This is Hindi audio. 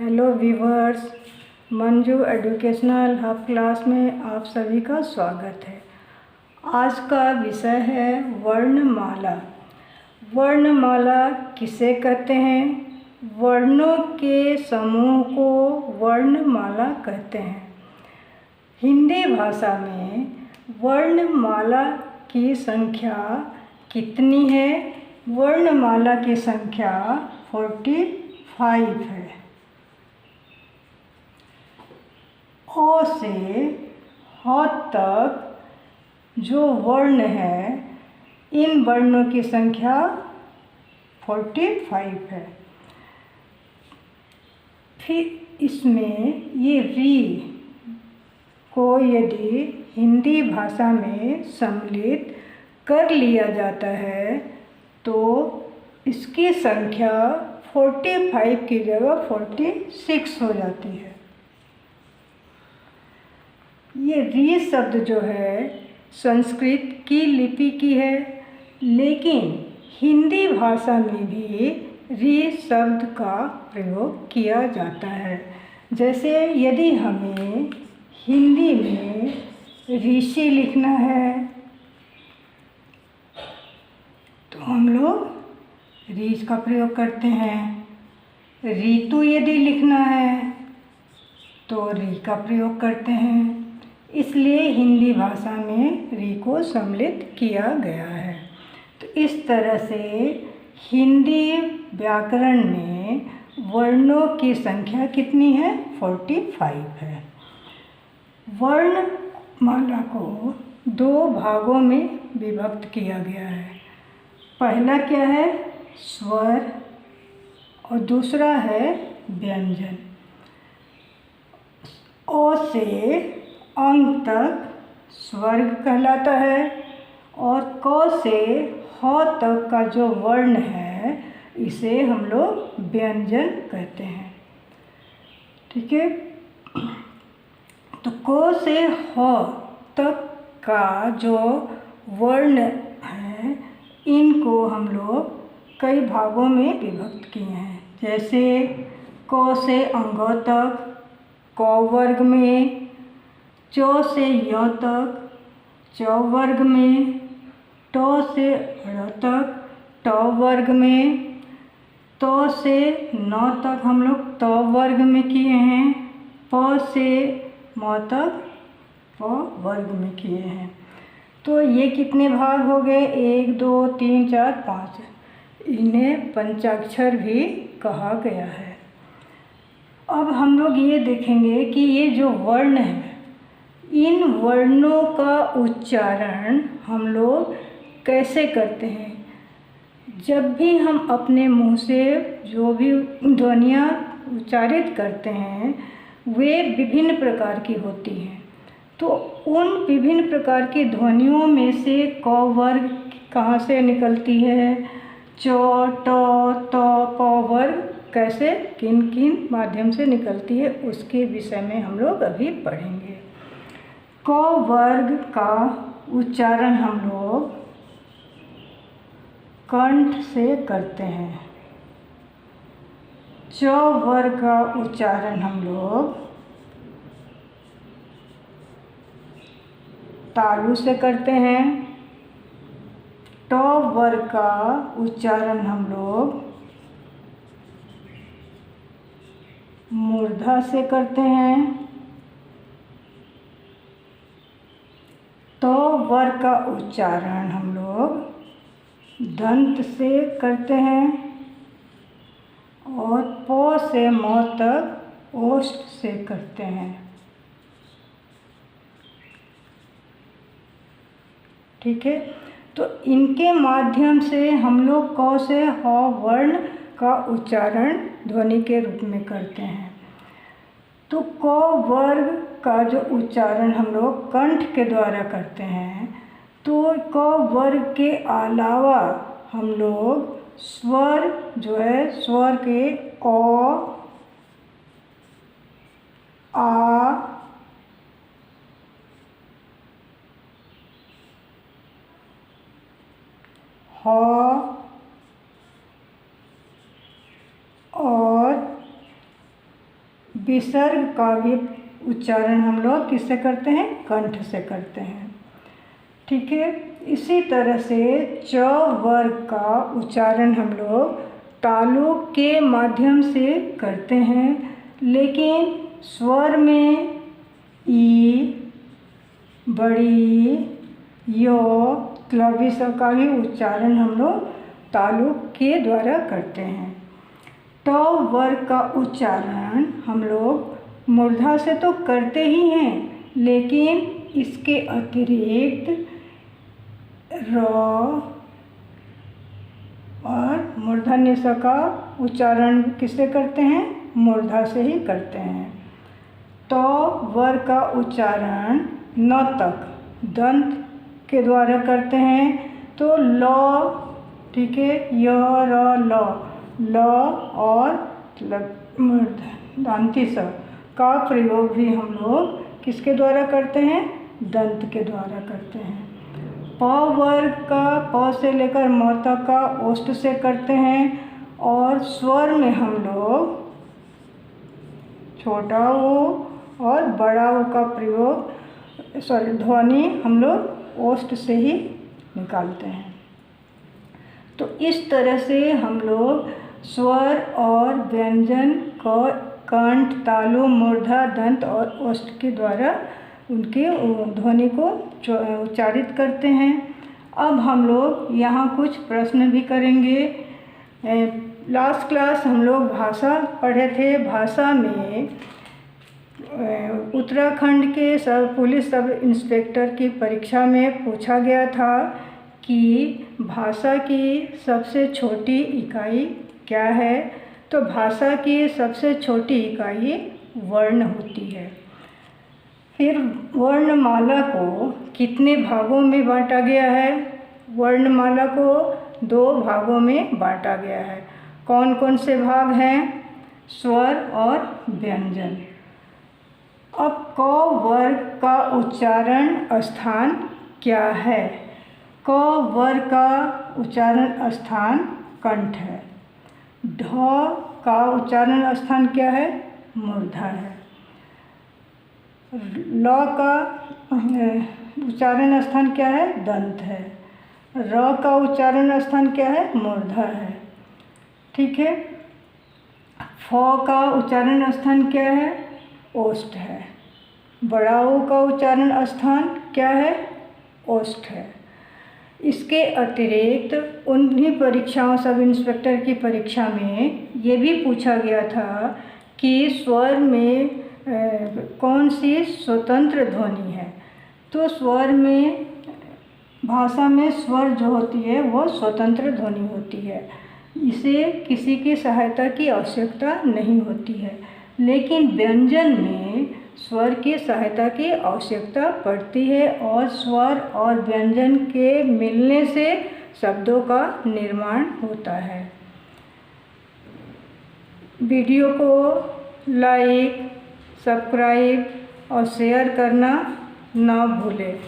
Hello viewers, Manju educational hub class में आप सभी का स्वागत है। आज का विषय है वर्णमाला। वर्णमाला किसे कहते हैं? वर्णों के समूह को वर्णमाला कहते हैं। हिंदी भाषा में वर्णमाला की संख्या कितनी है? वर्णमाला की संख्या 45 है। अ से ह तक जो वर्ण है, इन वर्णों की संख्या 45 है। फिर इसमें ये री को यदि हिंदी भाषा में सम्मिलित कर लिया जाता है तो इसकी संख्या 45 की जगह 46 हो जाती है। ये री शब्द जो है संस्कृत की लिपि की है, लेकिन हिंदी भाषा में भी री शब्द का प्रयोग किया जाता है। जैसे यदि हमें हिंदी में ऋषि लिखना है तो हम लोग री का प्रयोग करते हैं। ऋतु यदि लिखना है तो री का प्रयोग करते हैं। इसलिए हिंदी भाषा में री को सम्मिलित किया गया है। तो इस तरह से हिंदी व्याकरण में वर्णों की संख्या कितनी है? 45 है। वर्णमाला को दो भागों में विभक्त किया गया है। पहला क्या है? स्वर, और दूसरा है व्यंजन। अ से अंग तक स्वर्ग कहलाता है और क से ह तक का जो वर्ण है इसे हम लोग व्यंजन कहते हैं। ठीक है, तो क से ह तक का जो वर्ण है इनको हम लोग कई भागों में विभक्त किए हैं। जैसे क से अंग तक क वर्ग में, च से य तक च वर्ग में, ट से ड़ तक ट वर्ग में, त से न तक हम लोग त वर्ग में किए हैं, प से म तक प वर्ग में किए हैं। तो ये कितने भाग हो गए? 1 2 3 4 5। इन्हें पंचाक्षर भी कहा गया है। अब हम लोग ये देखेंगे कि ये जो वर्ण है, इन वर्णों का उच्चारण हम लोग कैसे करते हैं। जब भी हम अपने मुंह से जो भी ध्वनियाँ उच्चारित करते हैं वे विभिन्न प्रकार की होती हैं। तो उन विभिन्न प्रकार की ध्वनियों में से क वर्ग कहाँ से निकलती है, च, ट, त, प वर्ग कैसे किन किन माध्यम से निकलती है, उसके विषय में हम लोग अभी पढ़ेंगे। क वर्ग का उच्चारण हम लोग कंठ से करते हैं। च वर्ग का उच्चारण हम लोग तालु से करते हैं। ट वर्ग का उच्चारण हम लोग मूर्धा से करते हैं। त वर्ग का उच्चारण हम लोग दंत से करते हैं और प से म तक ओष्ठ से करते हैं। ठीक है, तो इनके माध्यम से हम लोग क से ह वर्ण का उच्चारण ध्वनि के रूप में करते हैं। तो क वर्ग का जो उच्चारण हम लोग कंठ के द्वारा करते हैं, तो क वर्ग के अलावा हम लोग स्वर जो है, स्वर के अ, आ, ह और विसर्ग का भी उच्चारण हम लोग किससे करते हैं? कंठ से करते हैं। ठीक है। इसी तरह से च वर्ग का उच्चारण हम लोग तालु के माध्यम से करते हैं, लेकिन स्वर में ई, बड़ी, यो, क्लवी स का भी उच्चारण हम लोग तालु के द्वारा करते हैं। ट वर्ग का उच्चारण हम लोग मूर्धा से तो करते ही हैं, लेकिन इसके अतिरिक्त र और मूर्धन्य स का उच्चारण किससे करते हैं? मूर्धा से ही करते हैं। तो वर्ग का उच्चारण न तक दंत के द्वारा करते हैं, तो ल, ठीक है, य, र, ल और दांती स का प्रयोग भी हम लोग किसके द्वारा करते हैं? दंत के द्वारा करते हैं। प वर्ग का प से लेकर म तक का ओष्ठ से करते हैं, और स्वर में हम लोग छोटा ओ और बड़ा ओ का प्रयोग, ध्वनि हम लोग ओष्ठ से ही निकालते हैं। तो इस तरह से हम लोग स्वर और व्यंजन को कंठ, तालु, मूर्धा, दंत और ओष्ठ के द्वारा उनके ध्वनि को उच्चारित करते हैं। अब हम लोग यहाँ कुछ प्रश्न भी करेंगे। लास्ट क्लास हम लोग भाषा पढ़े थे। भाषा में उत्तराखंड के पुलिस सब इंस्पेक्टर की परीक्षा में पूछा गया था कि भाषा की सबसे छोटी इकाई क्या है? तो भाषा की सबसे छोटी इकाई वर्ण होती है। फिर वर्णमाला को कितने भागों में बांटा गया है? वर्णमाला को 2 भागों में बांटा गया है। कौन कौन से भाग हैं? स्वर और व्यंजन। अब क वर्ग का उच्चारण स्थान क्या है? क वर्ग का उच्चारण स्थान कंठ है। ढ का उच्चारण स्थान क्या है? मूर्धा है। ल का उच्चारण स्थान क्या है? दंत है। र का उच्चारण स्थान क्या है? मूर्धा है। ठीक है। फ का उच्चारण स्थान क्या है? ओष्ठ है। बड़ा ओ का उच्चारण स्थान क्या है? ओष्ठ है। इसके अतिरिक्त उन्हीं परीक्षाओं, सब इंस्पेक्टर की परीक्षा में ये भी पूछा गया था कि स्वर में कौन सी स्वतंत्र ध्वनि है? तो स्वर में, भाषा में स्वर जो होती है वो स्वतंत्र ध्वनि होती है, इसे किसी की सहायता की आवश्यकता नहीं होती है। लेकिन व्यंजन में स्वर की सहायता की आवश्यकता पड़ती है, और स्वर और व्यंजन के मिलने से शब्दों का निर्माण होता है। वीडियो को लाइक, सब्सक्राइब और शेयर करना ना भूलें।